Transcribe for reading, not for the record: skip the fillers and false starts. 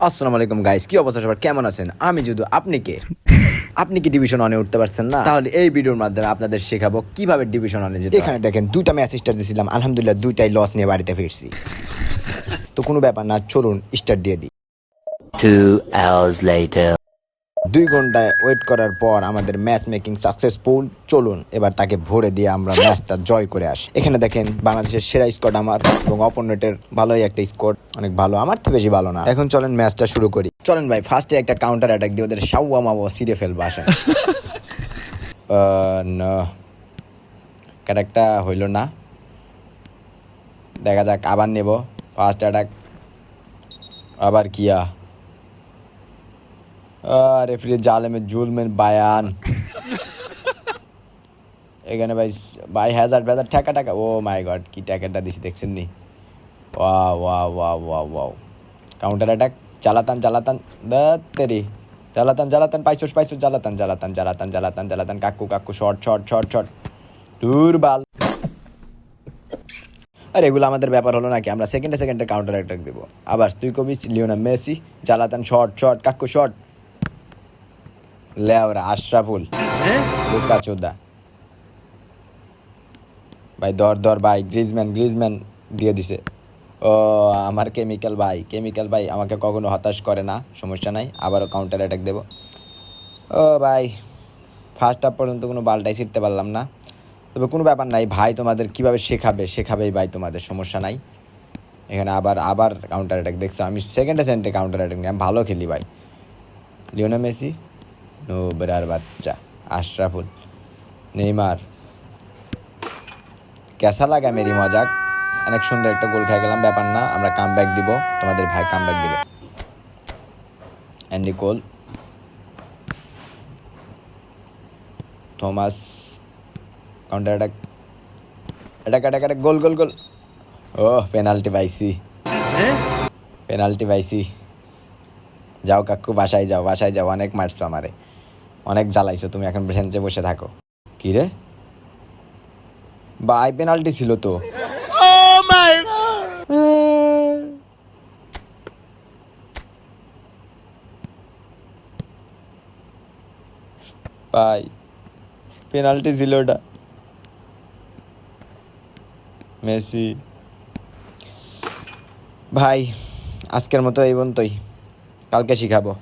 আসসালামু আলাইকুম গাইস, কি অবস্থা সবার, কেমন আছেন? আমি যদু। আপনি কি ডিভিশন অনে উঠতে পারছেন না? তাহলে এই ভিডিওর মাধ্যমে আপনাদের শেখাবো কিভাবে ডিভিশন অনে যেতে হয়। এখানে দেখেন দুইটা ম্যাচ স্টার্ট দিয়েছিলাম, আলহামদুলিল্লাহ দুইটাই লস নিয়ে বাড়িতে ফিরছি। তো কোনো ব্যাপার না, চলুন স্টার্ট দিয়ে দিই। 2 hours later. 2 ঘন্টা ওয়েট করার পর আমাদের ম্যাচ মেকিং সাকসেসফুল। চলুন এবার তাকে ভরে দিয়ে আমরা ম্যাচটা জয় করে আসি। এখানে দেখেন বাংলাদেশের সেরা স্কোয়াড আমার, এবং অপোনেন্টের ভালোই একটা স্কোয়াড, অনেক ভালো, আমার থেকে বেশি ভালো না। এখন চলেন ম্যাচটা শুরু করি। চলেন ভাই, ফার্স্টে একটা কাউন্টার অ্যাটাক দিয়ে ওদের সাউয়া মাওয়া সিরে ফেলবো। আসেন। না, ক্যারেক্টটা হইল না, দেখা যাক। আবার নেব ফার্স্ট অ্যাটাক, আবার কিয়া রেফারি জালেমের জুলমের বায়ান। এখানে ভাই ভাই হ্যাজার্ড ভ্যাজার্ড টাকা। ও মাই গড, কি ট্যাকেটটা দিছি দেখছেন নি? Wow wow wow wow wow. Counter attack, জ্বালাতান তেরি, জ্বালাতান পাইছস জ্বালাতান কাকু শর্ট দুর্বাল। আর এগুলো আমাদের ব্যাপার হলো নাকি? আমরা সেকেন্ডে কাউন্টার অ্যাটাক দেবো। আবার তুই কবি লিওনা মেসি, জ্বালাতান শর্ট কাকু শর্ট লেওরা আশরাফুল বোকা চোদা। ভাই দর ভাই, গ্রিজম্যান দিয়ে দিছে। ও আমার কেমিক্যাল ভাই আমাকে কখনো হতাশ করে না, সমস্যা নাই। আবারও কাউন্টার অ্যাটাক দেবো। ও ভাই, ফার্স্ট হাফ পর্যন্ত কোনো বালটাই ছিঁড়তে পারলাম না, তবে কোনো ব্যাপার নাই ভাই, তোমাদের কীভাবে শেখাবেই ভাই, তোমাদের সমস্যা নাই। এখানে আবার কাউন্টার অ্যাটাক দেখছো, আমি সেকেন্ডে কাউন্টার অ্যাটাক নিয়ে আমি ভালো খেলি ভাই। লিওনেল মেসি, নো বেরার বাচ্চা, আশরাফুল, নেইমার, কেসা লাগা মেরি মজাক। অনেক সুন্দর একটা গোল খেয়ে গেলাম, ব্যাপার না, আমরা কামব্যাক দিব, তোমাদের ভাই কামব্যাক দিবে। অ্যান্ডি কোল, থমাস, কাউন্টার অ্যাটাক গোল। ও পেনাল্টি পাইছি। যাও কাকু, বাসায় যাও। অনেক মারছো আমারে, অনেক জ্বালাইছো তুমি, এখন বেঞ্চে বসে থাকো। কি রে ভাই, পেনাল্টি ছিল তো। ভাই পেনাল্টি ছিল ওটা। মেসি ভাই, আজকের মতো এই পর্যন্তই, কালকে শিখাবো।